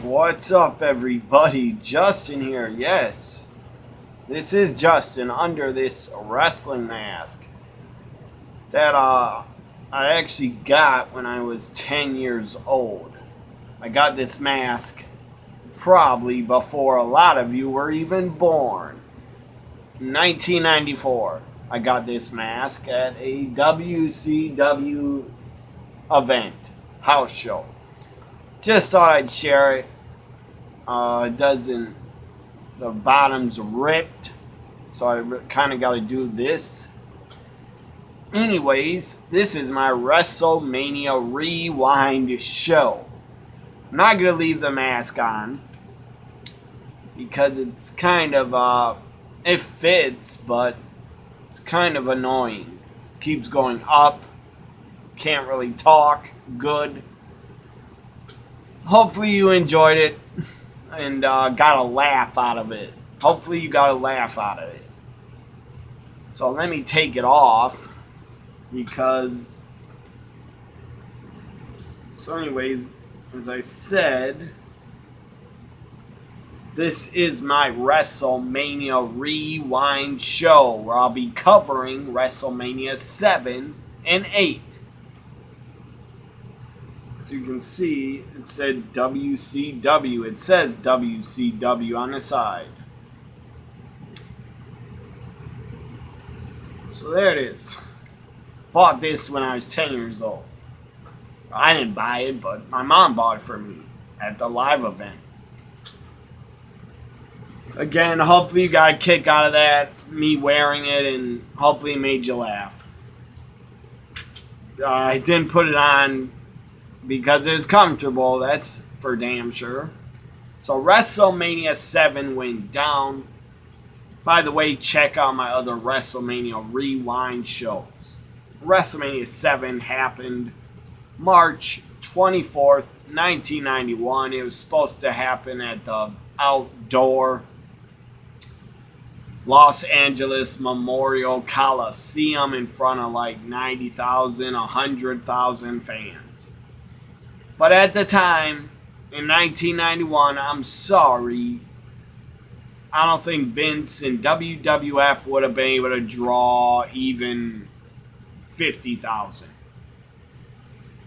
What's up, everybody? Justin here. Yes, this is Justin under this wrestling mask that I actually got when I was 10 years old. I got this mask probably before a lot of you were even born. 1994, I got this mask at a WCW event, house show. Just thought I'd share it. It doesn't, the bottom's ripped, so I kind of got to do this. Anyways, this is my WrestleMania Rewind show. I'm not going to leave the mask on because it's kind of, it fits, but it's kind of annoying. Keeps going up, can't really talk good. Hopefully you enjoyed it and got a laugh out of it. Hopefully you got a laugh out of it. So let me take it off because... So anyways, as I said, this is my WrestleMania Rewind show where I'll be covering WrestleMania 7 and 8. As you can see, it said WCW. It says WCW on the side. So there it is. Bought this when I was 10 years old. I didn't buy it, but my mom bought it for me at the live event. Again, hopefully you got a kick out of that, me wearing it, and hopefully it made you laugh. I didn't put it on because it was comfortable, that's for damn sure. So WrestleMania 7 went down. By the way, check out my other WrestleMania Rewind shows. WrestleMania 7 happened March 24th, 1991. It was supposed to happen at the outdoor Los Angeles Memorial Coliseum in front of like 90,000, 100,000 fans. But at the time, in 1991, I'm sorry, I don't think Vince and WWF would have been able to draw even 50,000.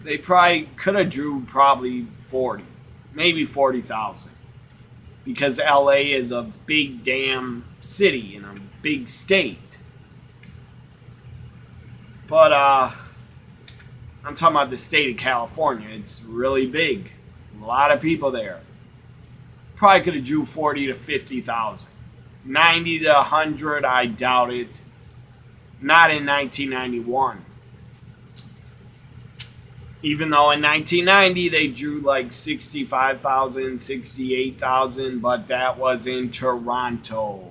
They probably could have drew probably 40, maybe 40,000. Because LA is a big damn city and a big state. But I'm talking about the state of California. It's really big. A lot of people there. Probably could have drew 40 to 50,000. 90 to 100, I doubt it. Not in 1991. Even though in 1990 they drew like 65,000, 68,000, but that was in Toronto.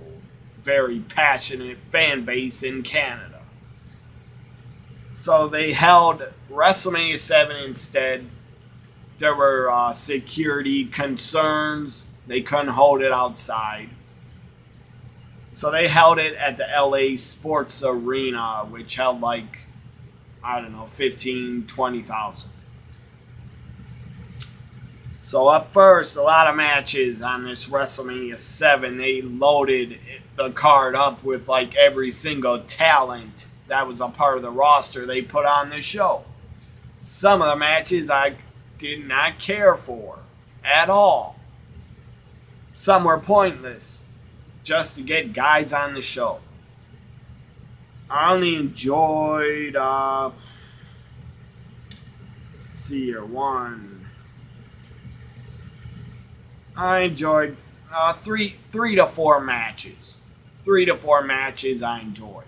Very passionate fan base in Canada. So they held WrestleMania 7 instead. There were security concerns. They couldn't hold it outside. So they held it at the LA Sports Arena, which held like, I don't know, 15, 20,000. So up first, a lot of matches on this WrestleMania 7. They loaded the card up with like every single talent that was a part of the roster they put on the show. Some of the matches I did not care for at all. Some were pointless just to get guys on the show. I only enjoyed, let's see here, I enjoyed three to four matches. 3 to 4 matches I enjoyed.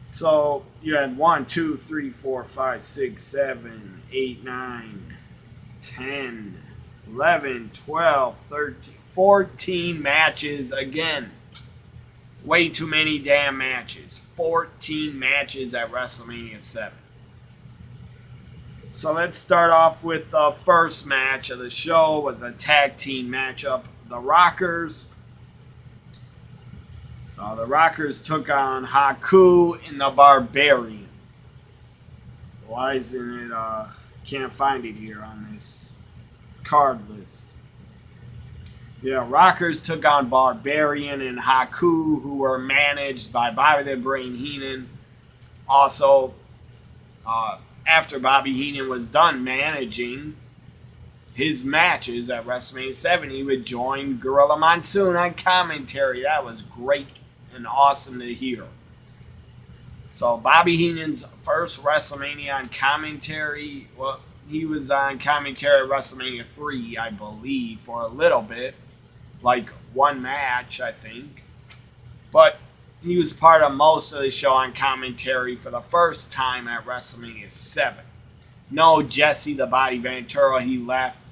So you had 1, 2, 3, 4, 5, 6, 7, 8, 9, 10, 11, 12, 13, 14 matches again. Way too many damn matches. 14 matches at WrestleMania 7. So let's start off with the first match of the show. It was a tag team matchup. The Rockers took on Haku and the Barbarian. Why isn't it, can't find it here on this card list. Yeah, Rockers took on Barbarian and Haku, who were managed by Bobby the Brain Heenan. Also, after Bobby Heenan was done managing his matches at WrestleMania 7, he would join Gorilla Monsoon on commentary. That was great and awesome to hear. So Bobby Heenan's first WrestleMania on commentary, well, he was on commentary at WrestleMania 3, I believe, for a little bit, like one match, I think. But he was part of most of the show on commentary for the first time at WrestleMania 7. No Jesse the Body Ventura, he left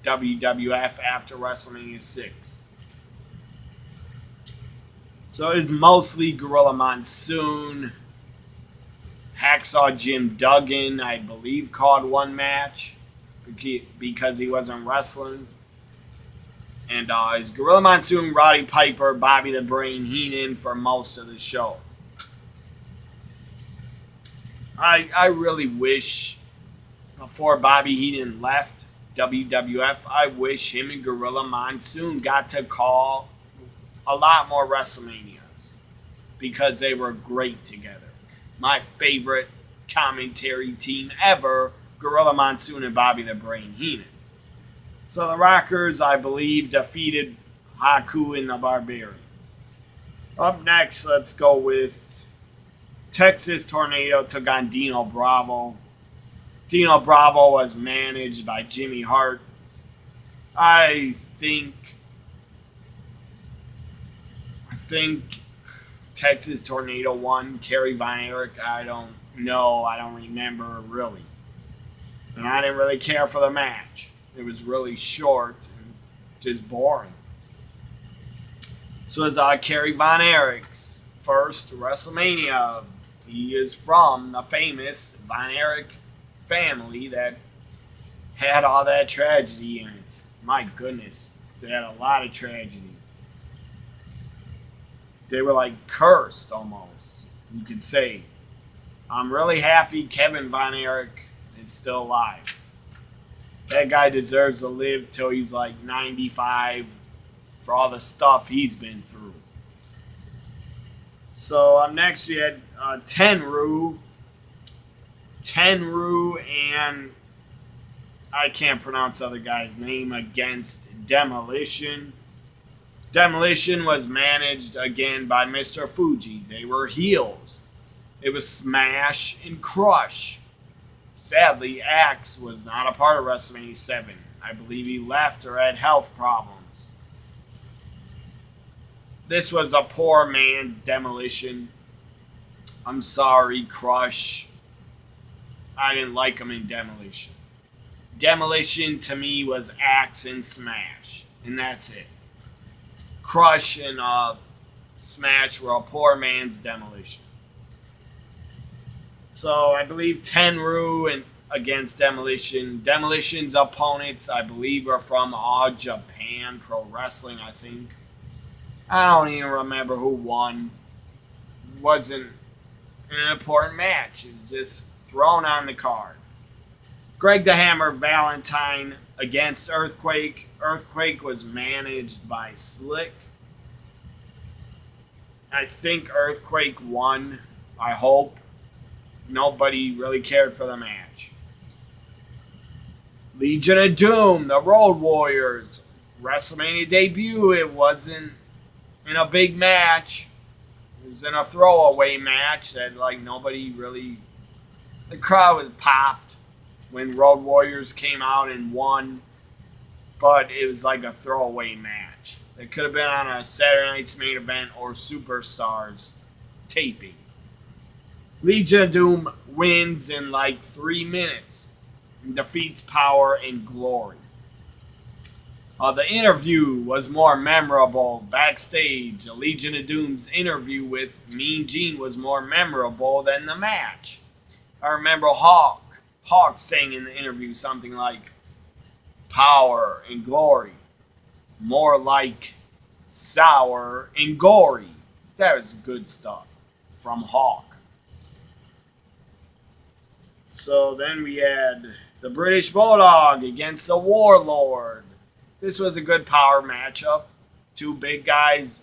WWF after WrestleMania 6. So it's mostly Gorilla Monsoon. Hacksaw Jim Duggan, I believe, called one match because he wasn't wrestling. And it's Gorilla Monsoon, Roddy Piper, Bobby the Brain Heenan for most of the show. I really wish, before Bobby Heenan left WWF, I wish him and Gorilla Monsoon got to call a lot more WrestleManias because they were great together. My favorite commentary team ever, Gorilla Monsoon and Bobby the Brain Heenan. So the Rockers, I believe, defeated Haku and the Barbarian. Up next, let's go with Texas Tornado took on Dino Bravo. Dino Bravo was managed by Jimmy Hart. I think Texas Tornado won. Kerry Von Erich, I don't know. I don't remember really. And I didn't really care for the match. It was really short and just boring. So it's Kerry Von Erich's first WrestleMania. He is from the famous Von Erich family that had all that tragedy in it. My goodness, they had a lot of tragedy. They were like cursed almost, you could say. I'm really happy Kevin Von Erich is still alive. That guy deserves to live till he's like 95 for all the stuff he's been through. So up next we had Tenryu and I can't pronounce the other guy's name against Demolition. Demolition was managed again by Mr. Fuji. They were heels. It was Smash and Crush. Sadly, Axe was not a part of WrestleMania 7. I believe he left or had health problems. This was a poor man's Demolition. I'm sorry, Crush. I didn't like him in Demolition. Demolition to me was Axe and Smash, and that's it. Crush and Smash were a poor man's Demolition. So I believe Tenryu and against Demolition. Demolition's opponents, I believe, are from All Japan Pro Wrestling, I think. I don't even remember who won. It wasn't an important match. It was just thrown on the card. Greg the Hammer Valentine against Earthquake. Earthquake was managed by Slick. I think Earthquake won. I hope. Nobody really cared for the match. Legion of Doom, the Road Warriors. WrestleMania debut. It wasn't in a big match. It was in a throwaway match that like nobody really... The crowd was popped when Road Warriors came out and won. But it was like a throwaway match. It could have been on a Saturday Night's Main Event or Superstars taping. Legion of Doom wins in like 3 minutes and defeats Power and Glory. The interview was more memorable backstage. Legion of Doom's interview with Mean Gene was more memorable than the match. I remember Hawk saying in the interview something like, Power and Glory, more like sour and gory. That was good stuff from Hawk. So then we had the British Bulldog against the Warlord. This was a good power matchup. Two big guys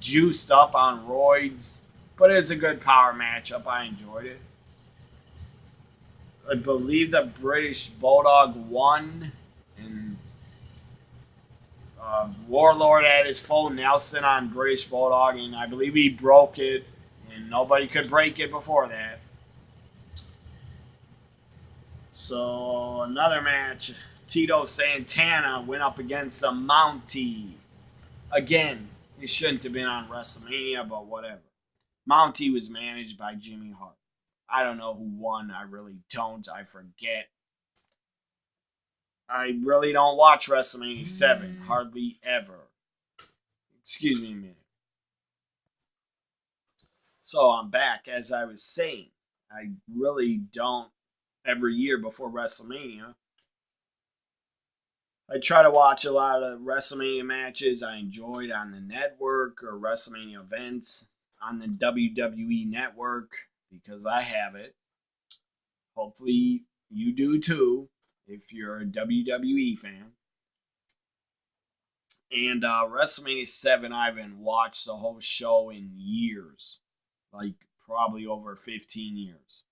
juiced up on roids, but it's a good power matchup. I enjoyed it. I believe the British Bulldog won, and Warlord had his full Nelson on British Bulldog, and I believe he broke it, and nobody could break it before that. So another match, Tito Santana went up against the Mountie. Again, it shouldn't have been on WrestleMania, but whatever. Mountie was managed by Jimmy Hart. I don't know who won. I really don't. I forget. I really don't watch WrestleMania 7. Hardly ever. Excuse me a minute. So I'm back. As I was saying, I really don't every year before WrestleMania. I try to watch a lot of WrestleMania matches I enjoyed on the network or WrestleMania events on the WWE network because I have it. Hopefully you do too if you're a WWE fan. And WrestleMania 7, I haven't watched the whole show in years. Like probably over 15 years.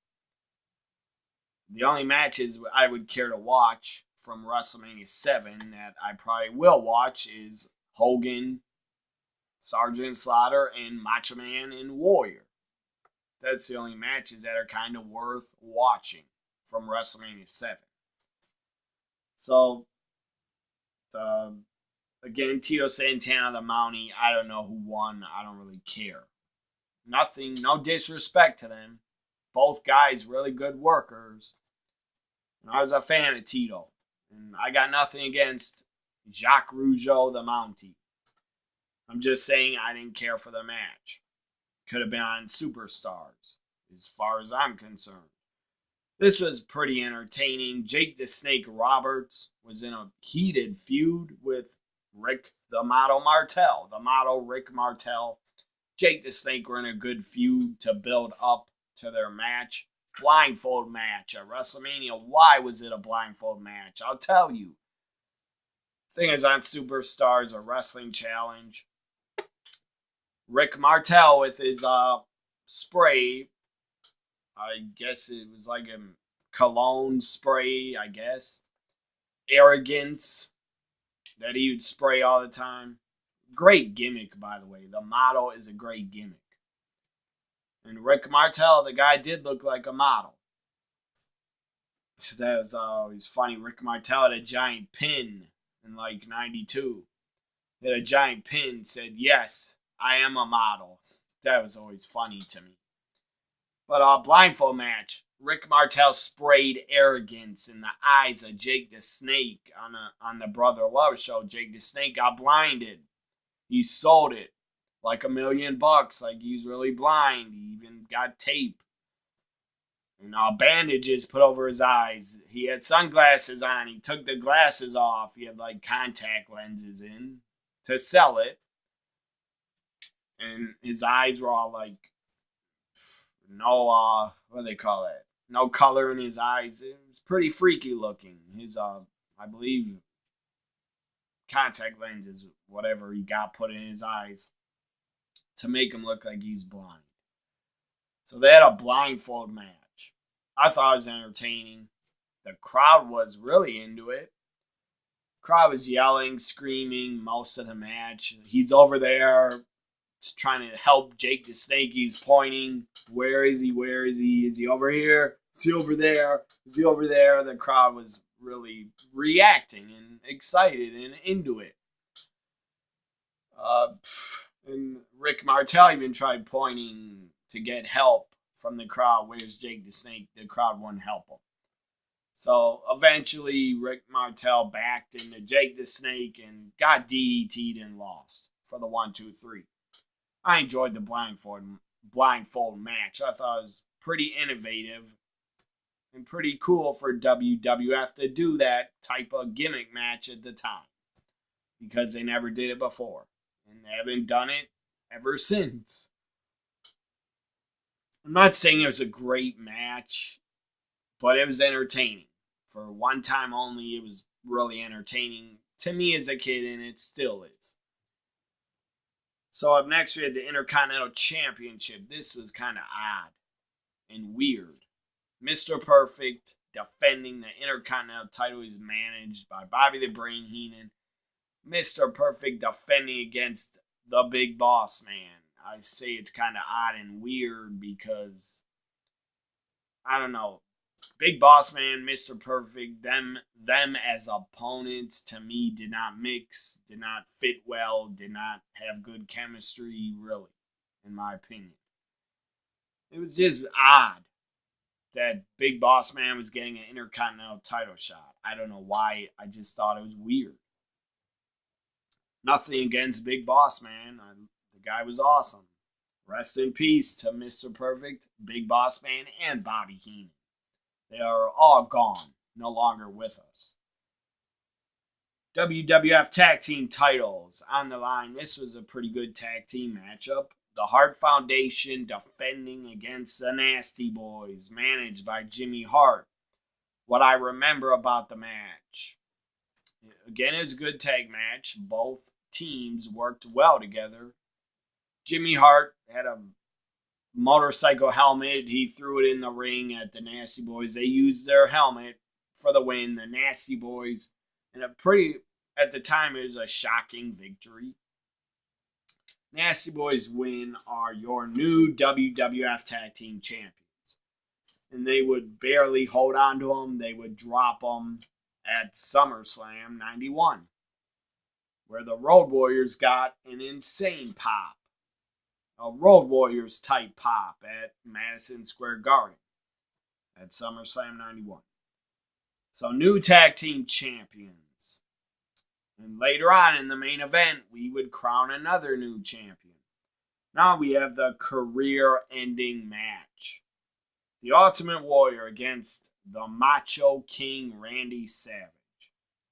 The only matches I would care to watch from WrestleMania 7 that I probably will watch is Hogan, Sergeant Slaughter, and Macho Man and Warrior. That's the only matches that are kind of worth watching from WrestleMania 7. So, again, Tito Santana, the Mountie, I don't know who won. I don't really care. Nothing, no disrespect to them. Both guys really good workers. And I was a fan of Tito. And I got nothing against Jacques Rougeau, the Mountie. I'm just saying I didn't care for the match. Could have been on Superstars, as far as I'm concerned. This was pretty entertaining. Jake the Snake Roberts was in a heated feud with Rick the Model Martel. The Model Rick Martel. Jake the Snake were in a good feud to build up to their match. Blindfold match at WrestleMania. Why was it a blindfold match? I'll tell you. Thing is, on Superstars, a wrestling challenge. Rick Martel with his spray. I guess it was like a cologne spray, I guess. Arrogance that he would spray all the time. Great gimmick, by the way. The model is a great gimmick. And Rick Martel, the guy did look like a model. That was always funny. Rick Martel had a giant pin in like 92. He had a giant pin said, "Yes, I am a model." That was always funny to me. But blindfold match. Rick Martel sprayed arrogance in the eyes of Jake the Snake on the Brother Love show. Jake the Snake got blinded. He sold it like $1 million. Like he's really blind. He even got tape and bandages put over his eyes. He had sunglasses on. He took the glasses off. He had like contact lenses in to sell it. And his eyes were all like no what do they call it? No color in his eyes. It was pretty freaky looking. His I believe contact lenses, whatever he got put in his eyes to make him look like he's blind. So they had a blindfold match. I thought it was entertaining. The crowd was really into it. The crowd was yelling, screaming most of the match. He's over there trying to help Jake the Snake. He's pointing. Where is he? Where is he? Is he over here? Is he over there? Is he over there? The crowd was really reacting and excited and into it. And Rick Martel even tried pointing to get help from the crowd. Where's Jake the Snake? The crowd wouldn't help him. So eventually Rick Martel backed into Jake the Snake and got DDT'd and lost for the 1, 2, 3. I enjoyed the blindfold match. I thought it was pretty innovative and pretty cool for WWF to do that type of gimmick match at the time because they never did it before and they haven't done it ever since. I'm not saying it was a great match, but it was entertaining. For one time only, it was really entertaining to me as a kid, and it still is. So up next we had the Intercontinental Championship. This was kind of odd and weird. Mr. Perfect defending the Intercontinental title is managed by Bobby the Brain Heenan. Mr. Perfect defending against the Big Boss Man. I say it's kind of odd and weird because, I don't know, Big Boss Man, Mr. Perfect, them as opponents to me did not mix, did not fit well, did not have good chemistry, really, in my opinion. It was just odd that Big Boss Man was getting an Intercontinental title shot. I don't know why, I just thought it was weird. Nothing against Big Boss Man. The guy was awesome. Rest in peace to Mr. Perfect, Big Boss Man, and Bobby Heenan. They are all gone, no longer with us. WWF Tag Team titles on the line. This was a pretty good tag team matchup. The Hart Foundation defending against the Nasty Boys, managed by Jimmy Hart. What I remember about the match. Again, it was a good tag match. Both teams worked well together. Jimmy Hart had a motorcycle helmet. He threw it in the ring at the Nasty Boys. They used their helmet for the win. The Nasty Boys, and at the time, it was a shocking victory. Nasty Boys win are your new WWF Tag Team Champions. And they would barely hold on to them. They would drop them at SummerSlam 91, where the Road Warriors got an insane pop. A Road Warriors type pop at Madison Square Garden at SummerSlam 91. So new tag team champions. And later on in the main event, we would crown another new champion. Now we have the career-ending match. The Ultimate Warrior against the Macho King Randy Savage.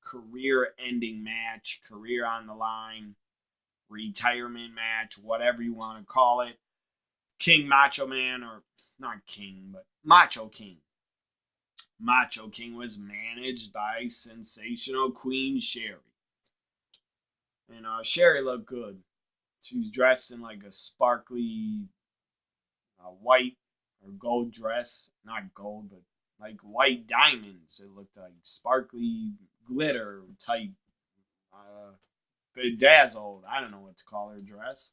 Career-ending match, career on the line, retirement match, whatever you want to call it. King Macho Man, or not King, but Macho King. Macho King was managed by sensational Queen Sherry. And Sherry looked good. She was dressed in like a sparkly white or gold dress. Not gold, but like white diamonds. It looked like sparkly glitter type, bedazzled. I don't know what to call her dress.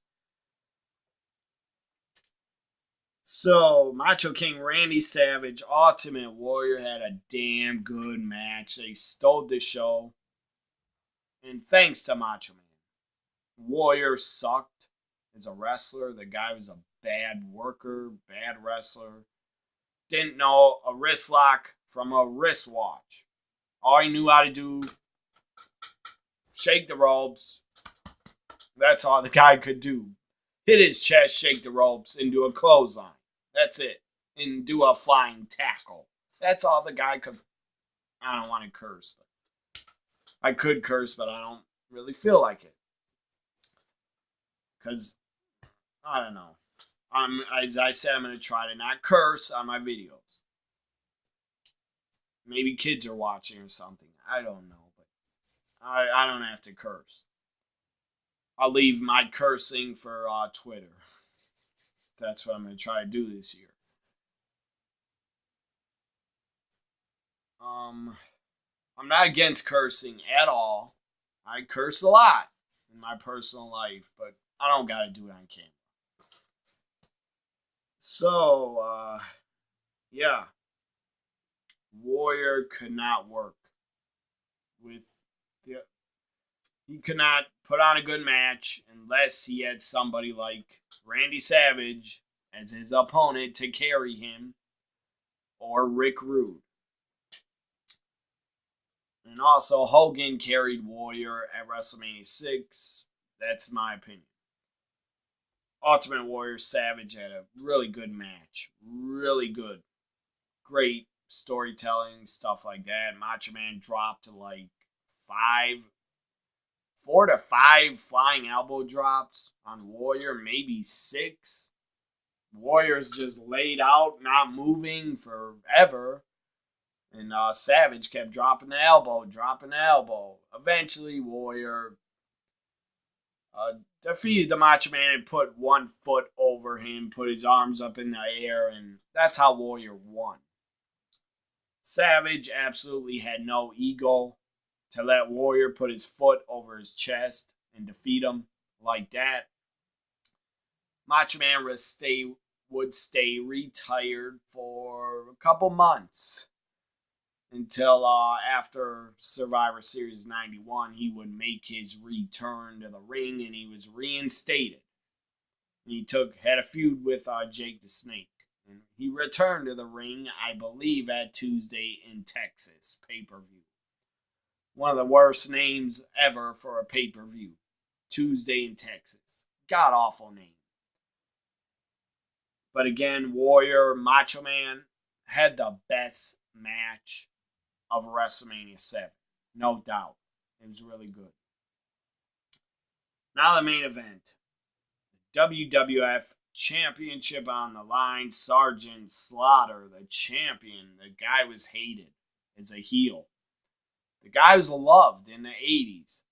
So, Macho King Randy Savage, Ultimate Warrior had a damn good match. They stole the show. And thanks to Macho Man. Warrior sucked as a wrestler. The guy was a bad worker, bad wrestler. Didn't know a wrist lock from a wristwatch. All he knew how to do, shake the ropes. That's all the guy could do. Hit his chest, shake the ropes, and do a clothesline. That's it. And do a flying tackle. That's all the guy could. I don't want to curse. But I could curse, but I don't really feel like it. Because, I don't know. As I said, I'm going to try to not curse on my videos. Maybe kids are watching or something. I don't know. But I don't have to curse. I'll leave my cursing for Twitter. That's what I'm going to try to do this year. I'm not against cursing at all. I curse a lot in my personal life, but I don't got to do it on camera. So, yeah. Warrior could not work with he could not put on a good match unless he had somebody like Randy Savage as his opponent to carry him, or Rick Rude. And also, Hogan carried Warrior at WrestleMania 6. That's my opinion. Ultimate Warrior Savage had a really good match. Really good. Great storytelling, stuff like that. Macho Man dropped like 4 to 5 flying elbow drops on Warrior, maybe 6. Warrior's just laid out, not moving forever. And Savage kept dropping the elbow. Eventually, Warrior defeated the Macho Man and put one foot over him, put his arms up in the air, and that's how Warrior won. Savage absolutely had no ego to let Warrior put his foot over his chest and defeat him like that. Macho Man would stay retired for a couple months until after Survivor Series 91, he would make his return to the ring and he was reinstated. He had a feud with Jake the Snake. And he returned to the ring, I believe, at Tuesday in Texas pay-per-view. One of the worst names ever for a pay-per-view. Tuesday in Texas. God-awful name. But again, Warrior, Macho Man had the best match of WrestleMania 7. No doubt. It was really good. Now the main event. The WWF Championship on the line. Sergeant Slaughter, the champion. The guy was hated as a heel. The guy was loved in the 80s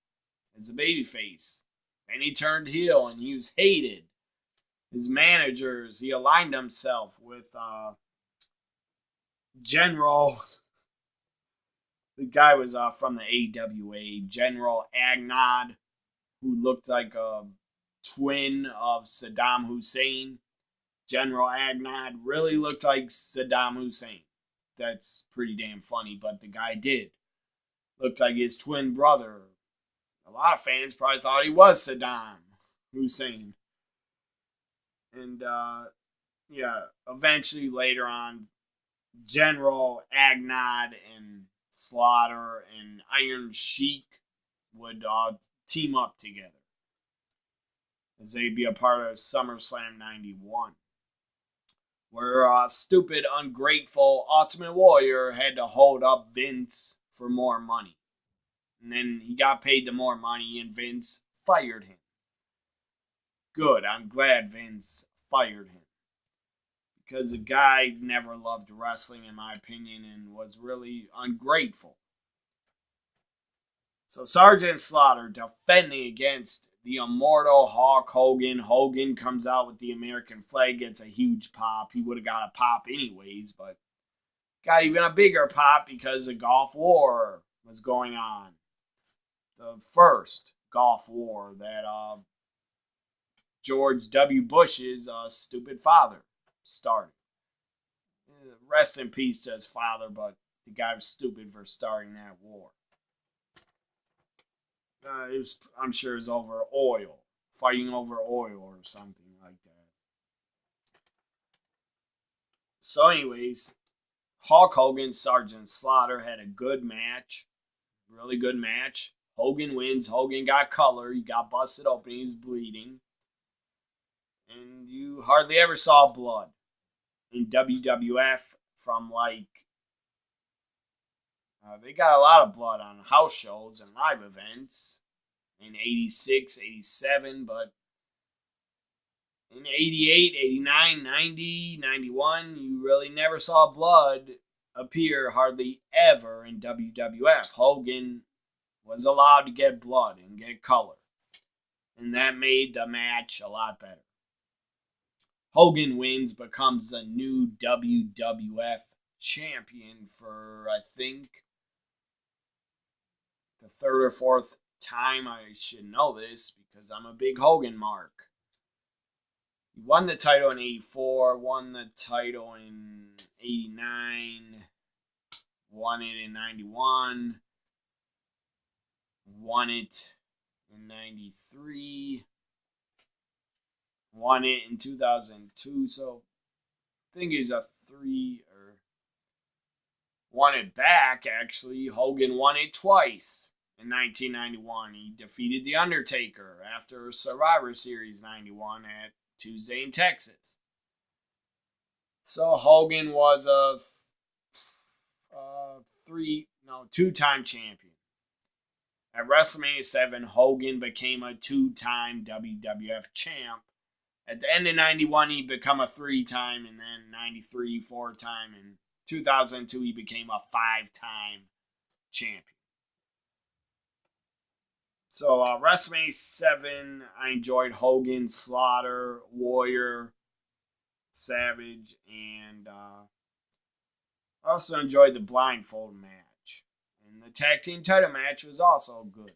as a babyface. And he turned heel and he was hated. His managers, he aligned himself with General. The guy was from the AWA, General Agnod, who looked like a twin of Saddam Hussein. General Agnod really looked like Saddam Hussein. That's pretty damn funny, but the guy did. Looked like his twin brother. A lot of fans probably thought he was Saddam Hussein. And, eventually later on, General Agnod and Slaughter and Iron Sheik would team up together as they'd be a part of SummerSlam 91, where stupid, ungrateful Ultimate Warrior had to hold up Vince for more money. And then he got paid the more money and Vince fired him. Good, I'm glad Vince fired him. Because the guy never loved wrestling, in my opinion, and was really ungrateful. So Sergeant Slaughter defending against the immortal Hulk Hogan. Hogan comes out with the American flag, gets a huge pop. He would have got a pop anyways, but got even a bigger pop because the Gulf War was going on. The first Gulf War that George W. Bush's stupid father started. Rest in peace to his father, but the guy was stupid for starting that war. I'm sure it's over oil, fighting over oil or something like that. So anyways, Hulk Hogan, Sergeant Slaughter had a good match, really good match. Hogan wins. Hogan got color. He got busted open. He was bleeding. And you hardly ever saw blood in WWF from they got a lot of blood on house shows and live events in 86, 87, but in 88, 89, 90, 91, you really never saw blood appear hardly ever in WWF. Hogan was allowed to get blood and get color, and that made the match a lot better. Hogan wins, becomes the new WWF champion for, I think, the third or fourth time. I should know this because I'm a big Hogan mark. He won the title in 84, won the title in 89, won it in 91, won it in 93, won it in 2002, so I think he's a 3 or won it back, actually. Hogan won it twice in 1991. He defeated The Undertaker after Survivor Series 91 at Tuesday in Texas. So Hogan was a two-time champion. At WrestleMania 7, Hogan became a two-time WWF champ. At the end of 91, he became a three-time, and then 93, four-time, and 2002, he became a 5-time champion. So WrestleMania 7, I enjoyed Hogan, Slaughter, Warrior, Savage, and I also enjoyed the blindfold match. And the tag team title match was also good.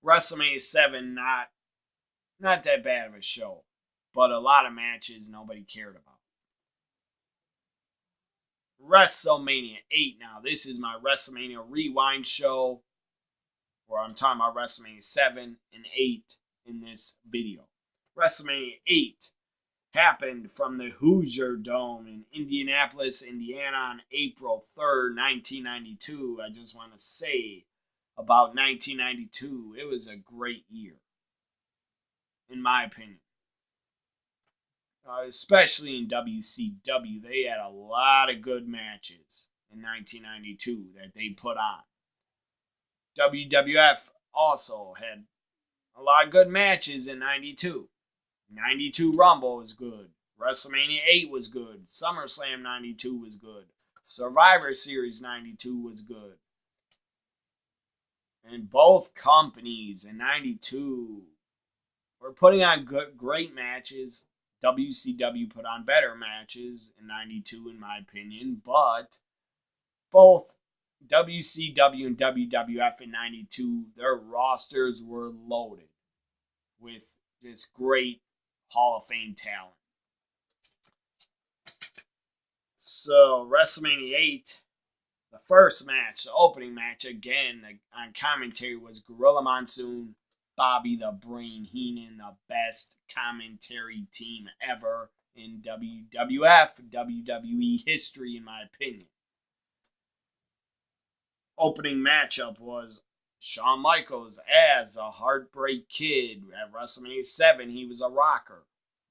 WrestleMania 7, not that bad of a show, but a lot of matches nobody cared about. WrestleMania 8 now. This is my WrestleMania Rewind show where I'm talking about WrestleMania 7 and 8 in this video. WrestleMania 8 happened from the Hoosier Dome in Indianapolis, Indiana on April 3rd, 1992. I just want to say about 1992, it was a great year, in my opinion. Especially in WCW, they had a lot of good matches in 1992 that they put on. WWF also had a lot of good matches in 92. 92 Rumble was good. WrestleMania 8 was good. SummerSlam 92 was good. Survivor Series 92 was good. And both companies in 92 were putting on great matches. WCW put on better matches in 92, in my opinion. But both WCW and WWF in 92, their rosters were loaded with this great Hall of Fame talent. So, WrestleMania 8, the first match, the opening match, again, on commentary was Gorilla Monsoon, Bobby the Brain Heenan, the best commentary team ever in WWF, WWE history, in my opinion. Opening matchup was Shawn Michaels as a Heartbreak Kid. At WrestleMania 7, he was a rocker.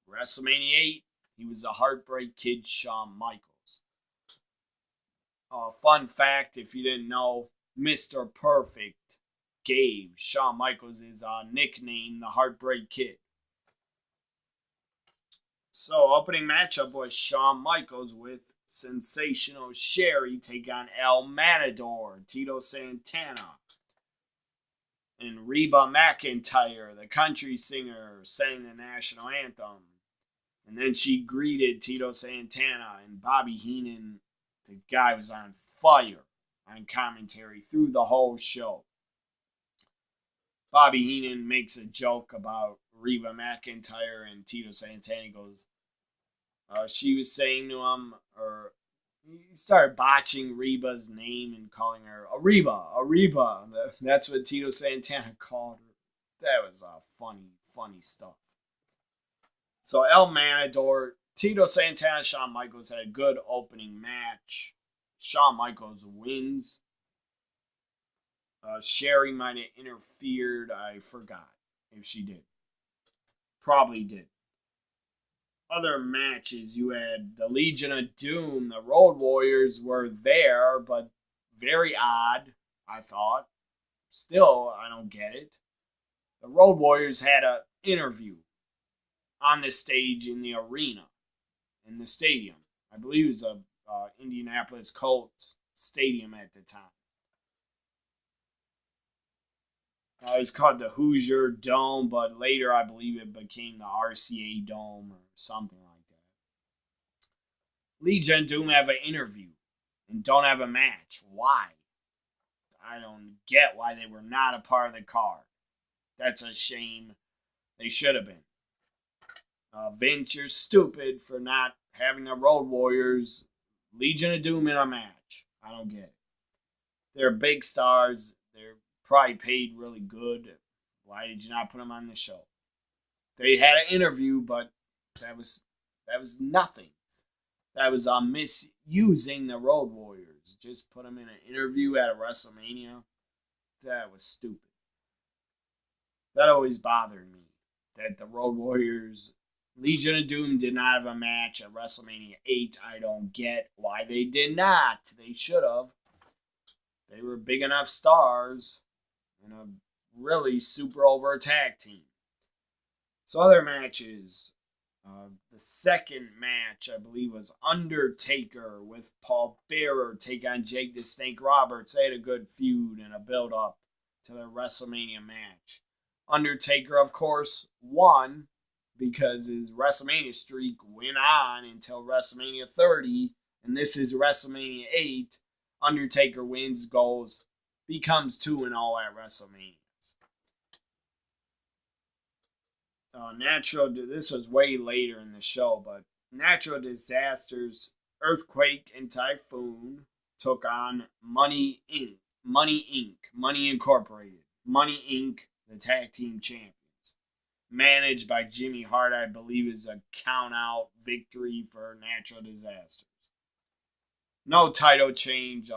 WrestleMania 8, he was a Heartbreak Kid, Shawn Michaels. Fun fact, if you didn't know, Mr. Perfect gave Shawn Michaels his nickname, the Heartbreak Kid. So, opening matchup was Shawn Michaels with Sensational Sherry take on El Matador, Tito Santana. And Reba McEntire, the country singer, sang the national anthem. And then she greeted Tito Santana, and Bobby Heenan, the guy was on fire on commentary through the whole show. Bobby Heenan makes a joke about Reba McEntire, and Tito Santana goes, she was saying to him, or he started botching Reba's name and calling her Reba. That's what Tito Santana called her. That was funny stuff. So El Matador, Tito Santana, Shawn Michaels had a good opening match. Shawn Michaels wins. Sherry might have interfered. I forgot if she did. Probably did. Other matches, you had the Legion of Doom. The Road Warriors were there, but very odd, I thought. Still, I don't get it. The Road Warriors had an interview on the stage in the arena, in the stadium. I believe it was a Indianapolis Colts stadium at the time. It was called the Hoosier Dome, but later I believe it became the RCA Dome or something like that. Legion of Doom have an interview and don't have a match. Why? I don't get why they were not a part of the card. That's a shame. They should have been. Vince, you're stupid for not having the Road Warriors, Legion of Doom in a match. I don't get it. They're big stars. They're probably paid really good. Why did you not put them on the show? They had an interview, but that was nothing. That was misusing the Road Warriors. Just put them in an interview at a WrestleMania. That was stupid. That always bothered me. That the Road Warriors, Legion of Doom, did not have a match at WrestleMania 8. I don't get why they did not. They should have. They were big enough stars in a really super over tag team. So other matches, The second match, I believe, was Undertaker with Paul Bearer take on Jake the Snake Roberts. They had a good feud and a build up to their WrestleMania match. Undertaker, of course, won because his WrestleMania streak went on until WrestleMania 30, and this is WrestleMania 8. Undertaker wins, goes, becomes 2-0 at WrestleMania. This was way later in the show, but natural disasters, earthquake and typhoon took on Money Inc. Money Incorporated. Money Inc., the tag team champions. Managed by Jimmy Hart, I believe is a count out victory for natural disasters. No title change.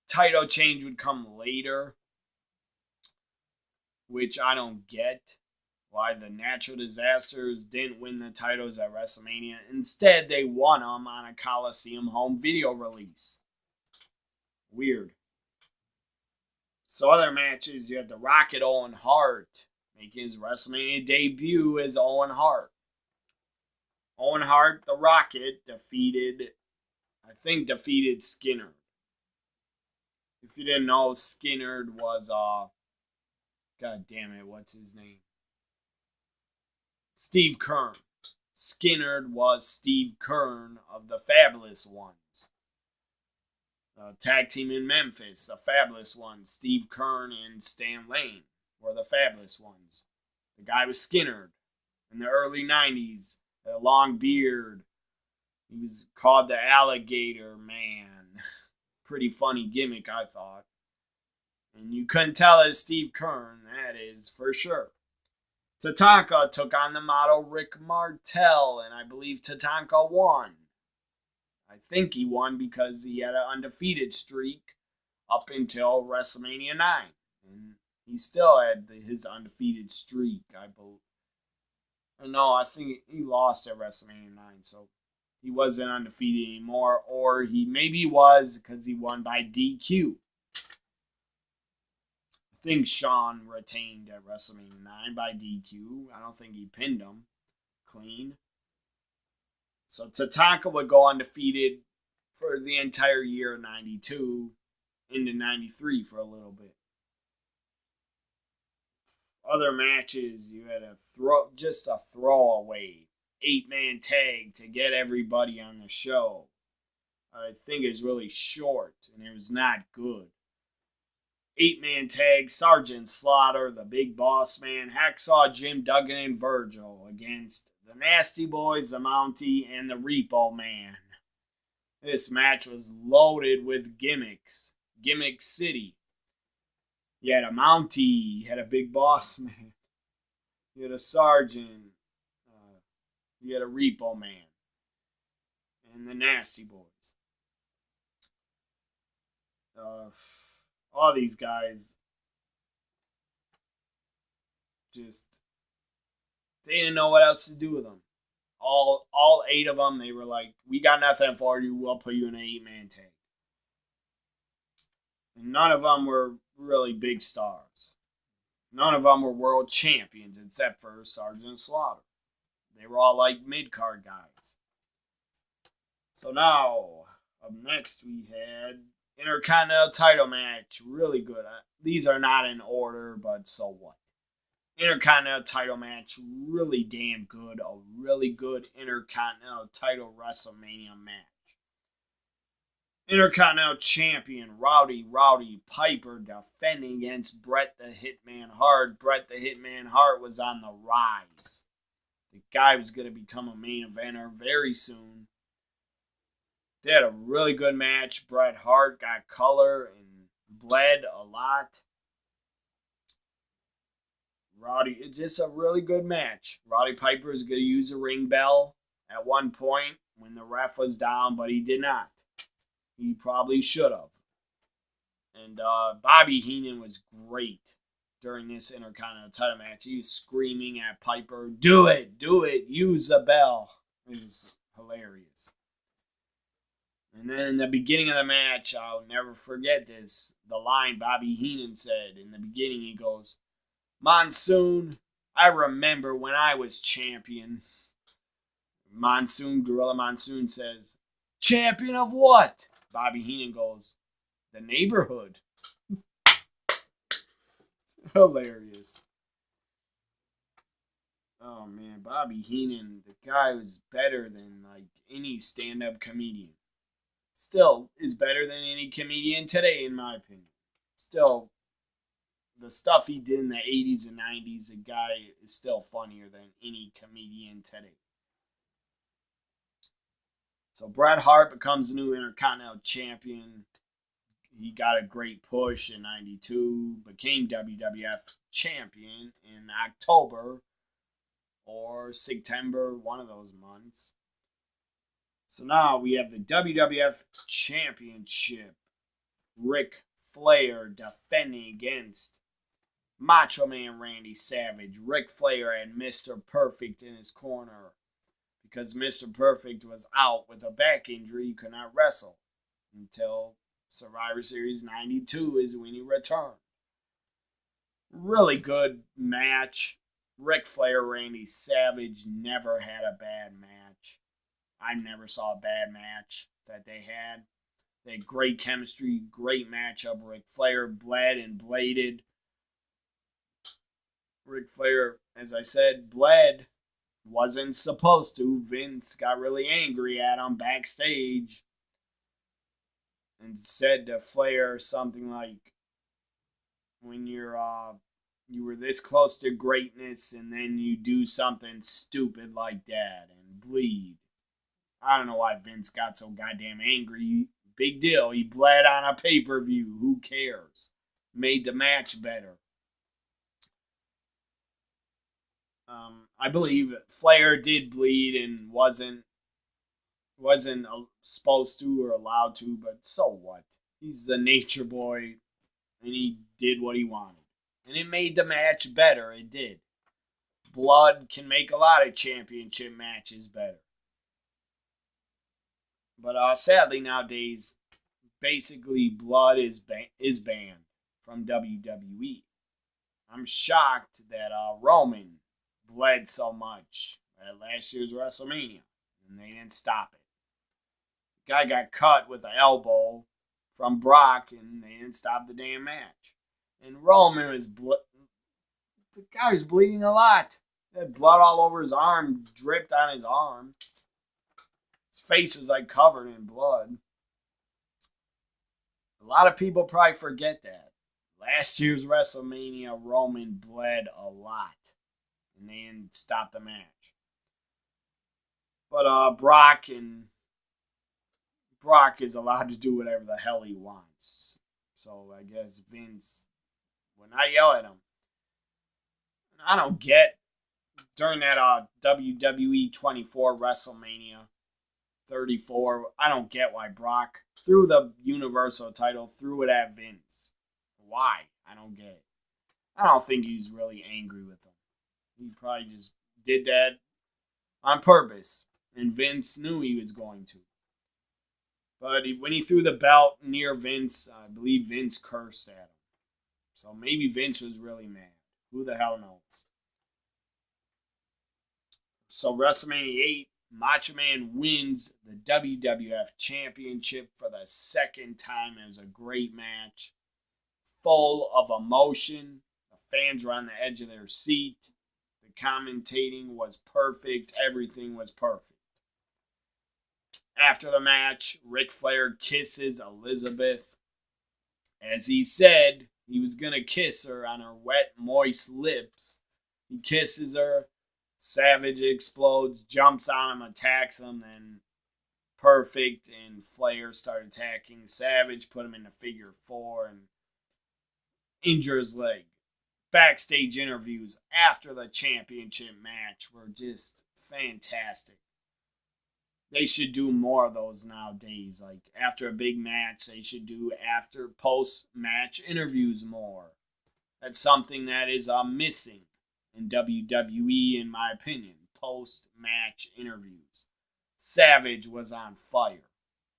Title change would come later, which I don't get. Why the natural disasters didn't win the titles at WrestleMania. Instead, they won them on a Coliseum home video release. Weird. So other matches, you had The Rocket Owen Hart making his WrestleMania debut as Owen Hart. Owen Hart, The Rocket, defeated Skinner. If you didn't know, Skinner was, God damn it, what's his name? Steve Keirn. Skinner was Steve Keirn of the Fabulous Ones. Tag team in Memphis, the Fabulous Ones. Steve Keirn and Stan Lane were the Fabulous Ones. The guy was Skinner in the early 90s. Had a long beard. He was called the Alligator Man. Pretty funny gimmick, I thought. And you couldn't tell it was Steve Keirn, that is for sure. Tatanka took on the model Rick Martel, and I believe Tatanka won. I think he won because he had an undefeated streak up until WrestleMania 9. And he still had his undefeated streak, I believe. No, I think he lost at WrestleMania 9, so he wasn't undefeated anymore. Or maybe was because he won by DQ. I think Shawn retained at WrestleMania 9 by DQ. I don't think he pinned him clean. So Tatanka would go undefeated for the entire year of 92 into 93 for a little bit. Other matches, you had a throwaway 8-man tag to get everybody on the show. I think it's really short and it was not good. 8-man tag, Sergeant Slaughter, the Big Boss Man, Hacksaw Jim Duggan, and Virgil against the Nasty Boys, the Mountie, and the Repo Man. This match was loaded with gimmicks. Gimmick City. You had a Mountie, you had a Big Boss Man, you had a Sergeant, you had a Repo Man, and the Nasty Boys. All these guys just, they didn't know what else to do with them. All 8 of them, they were like, we got nothing for you, we'll put you in an 8-man tag. And none of them were really big stars. None of them were world champions except for Sergeant Slaughter. They were all like mid-card guys. So now, up next we had Intercontinental title match, really good. These are not in order, but so what? Intercontinental title match, really damn good. A really good Intercontinental title WrestleMania match. Intercontinental Champion Rowdy Piper defending against Bret the Hitman Hart. Bret the Hitman Hart was on the rise. The guy was going to become a main eventer very soon. They had a really good match. Bret Hart got color and bled a lot. It's just a really good match. Rowdy Piper was going to use a ring bell at one point when the ref was down, but he did not. He probably should have. And Bobby Heenan was great during this Intercontinental title match. He was screaming at Piper, do it, use the bell. It was hilarious. And then in the beginning of the match, I'll never forget this, the line Bobby Heenan said in the beginning, he goes, Monsoon, I remember when I was champion. Gorilla Monsoon says, champion of what? Bobby Heenan goes, the neighborhood. Hilarious. Oh man, Bobby Heenan, the guy was better than like any stand-up comedian. Still is better than any comedian today, in my opinion. Still, the stuff he did in the 80s and 90s, the guy is still funnier than any comedian today. So Bret Hart becomes the new Intercontinental Champion. He got a great push in 92, became WWF Champion in October or September, one of those months. So now we have the WWF Championship. Ric Flair defending against Macho Man Randy Savage. Ric Flair had Mr. Perfect in his corner because Mr. Perfect was out with a back injury. He could not wrestle until Survivor Series 92 is when he returned. Really good match. Ric Flair, Randy Savage never had a bad match. I never saw a bad match that they had. They had great chemistry, great matchup. Ric Flair bled and bladed. Ric Flair, as I said, bled. Wasn't supposed to. Vince got really angry at him backstage and said to Flair something like, when you were this close to greatness and then you do something stupid like that and bleed. I don't know why Vince got so goddamn angry. Big deal. He bled on a pay-per-view. Who cares? Made the match better. I believe Flair did bleed and wasn't supposed to or allowed to, but so what? He's the nature boy, and he did what he wanted. And it made the match better. It did. Blood can make a lot of championship matches better. But sadly nowadays, basically blood is banned from WWE. I'm shocked that Roman bled so much at last year's WrestleMania, and they didn't stop it. The guy got cut with an elbow from Brock, and they didn't stop the damn match. And Roman the guy was bleeding a lot. He had blood all over his arm, dripped on his arm. His face was like covered in blood. A lot of people probably forget that. Last year's WrestleMania, Roman bled a lot. And they didn't stop the match. But Brock is allowed to do whatever the hell he wants. So I guess Vince would not yell at him. I don't get, during that WWE 24 WrestleMania 34, I don't get why Brock threw the Universal title, threw it at Vince. Why? I don't get it. I don't think he's really angry with him. He probably just did that on purpose. And Vince knew he was going to. But when he threw the belt near Vince, I believe Vince cursed at him. So maybe Vince was really mad. Who the hell knows? So WrestleMania 8, Macho Man wins the WWF Championship for the second time. It was a great match. Full of emotion. The fans were on the edge of their seat. The commentating was perfect. Everything was perfect. After the match, Ric Flair kisses Elizabeth. As he said, he was going to kiss her on her wet, moist lips. He kisses her. Savage explodes, jumps on him, attacks him, then Perfect and Flair start attacking Savage, put him in the figure four, and injure his leg. Backstage interviews after the championship match were just fantastic. They should do more of those nowadays. Like after a big match, they should do after post-match interviews more. That's something that is missing in WWE, in my opinion. Post-match interviews. Savage was on fire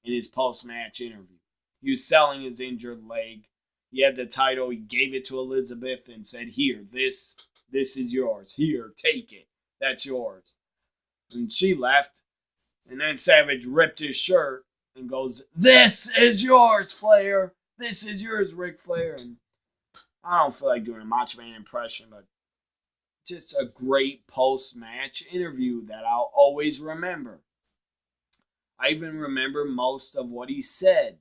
in his post-match interview. He was selling his injured leg. He had the title. He gave it to Elizabeth and said, "Here, this is yours. Here, take it. That's yours." And she left. And then Savage ripped his shirt and goes, "This is yours, Flair. This is yours, Ric Flair." And I don't feel like doing a Macho Man impression, but just a great post-match interview that I'll always remember. I even remember most of what he said.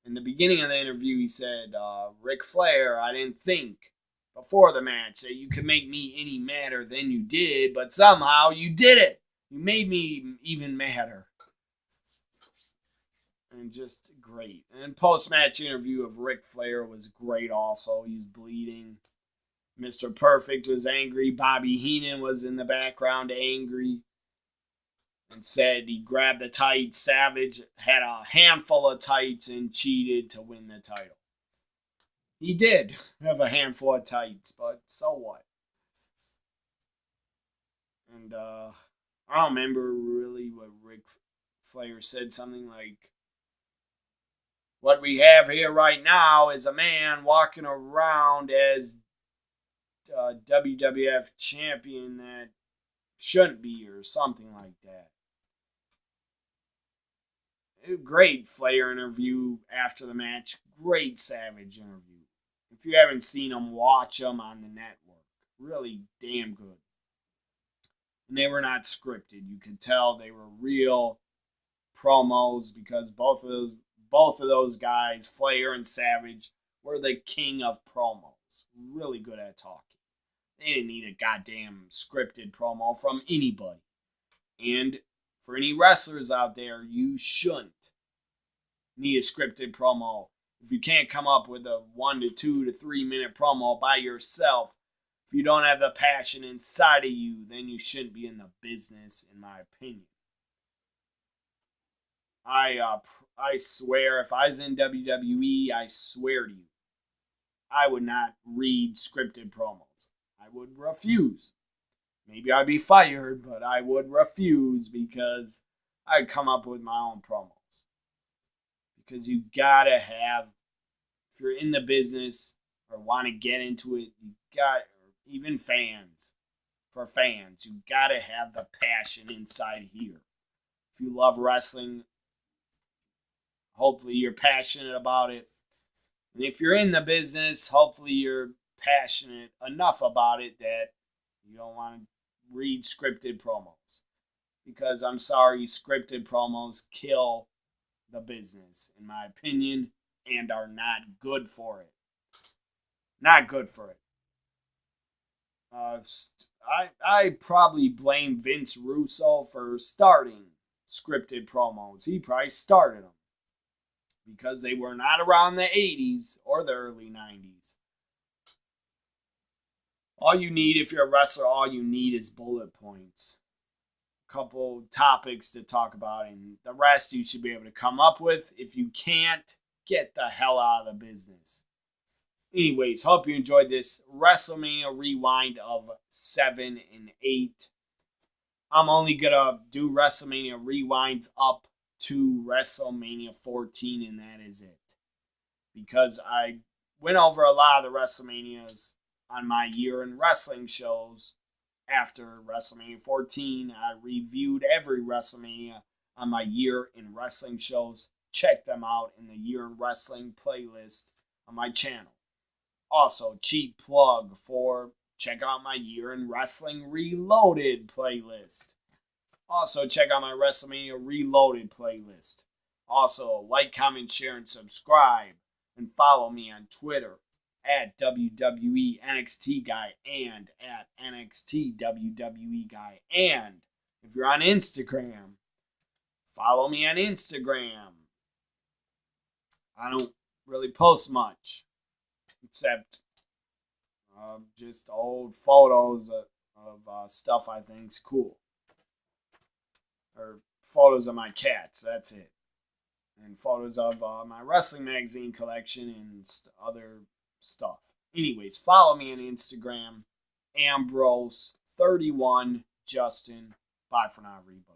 In the beginning of the interview, he said, "Ric Flair, I didn't think before the match that you could make me any madder than you did, but somehow you did it. You made me even madder." And just great. And post-match interview of Ric Flair was great also. He's bleeding. Mr. Perfect was angry. Bobby Heenan was in the background angry. And said he grabbed the tights. Savage had a handful of tights and cheated to win the title. He did have a handful of tights, but so what? And I don't remember really what Ric Flair said. Something like, "What we have here right now is a man walking around as WWF champion that shouldn't be," or something like that. Great Flair interview after the match. Great Savage interview. If you haven't seen them, watch them on the network. Really damn good. And they were not scripted. You could tell they were real promos because both of those guys, Flair and Savage, were the king of promos. Really good at talking. They didn't need a goddamn scripted promo from anybody. And for any wrestlers out there, you shouldn't need a scripted promo. If you can't come up with a 1 to 2 to 3 minute promo by yourself, if you don't have the passion inside of you, then you shouldn't be in the business, in my opinion. I swear, if I was in WWE, I swear to you, I would not read scripted promos. I would refuse. Maybe I'd be fired, but I would refuse because I'd come up with my own promos. Because you gotta have, if you're in the business or want to get into it, you got, even fans, for fans, you gotta have the passion inside here. If you love wrestling, hopefully you're passionate about it. And if you're in the business, hopefully you're passionate enough about it that you don't want to read scripted promos. Because I'm sorry, scripted promos kill the business, in my opinion, and are not good for it. Not good for it. I probably blame Vince Russo for starting scripted promos. He probably started them. Because they were not around the 80s or the early 90s. All you need, if you're a wrestler, all you need is bullet points. A couple topics to talk about, and the rest you should be able to come up with. If you can't, get the hell out of the business. Anyways, hope you enjoyed this WrestleMania Rewind of 7 and 8. I'm only going to do WrestleMania Rewinds up to WrestleMania 14, and that is it. Because I went over a lot of the WrestleManias on my year in wrestling shows. After WrestleMania 14, I reviewed every WrestleMania on my year in wrestling shows. Check them out in the Year in Wrestling playlist on my channel. Also, cheap plug for check out my Year in Wrestling Reloaded playlist. Also, check out my WrestleMania Reloaded playlist. Also, like, comment, share, and subscribe. And follow me on Twitter at WWE NXT Guy and at NXT WWE Guy. And if you're on Instagram, follow me on Instagram. I don't really post much, except just old photos of stuff I think's cool. Or photos of my cats, that's it. And photos of my wrestling magazine collection and other stuff. Anyways, follow me on Instagram, Ambrose31Justin. Bye for now, everybody.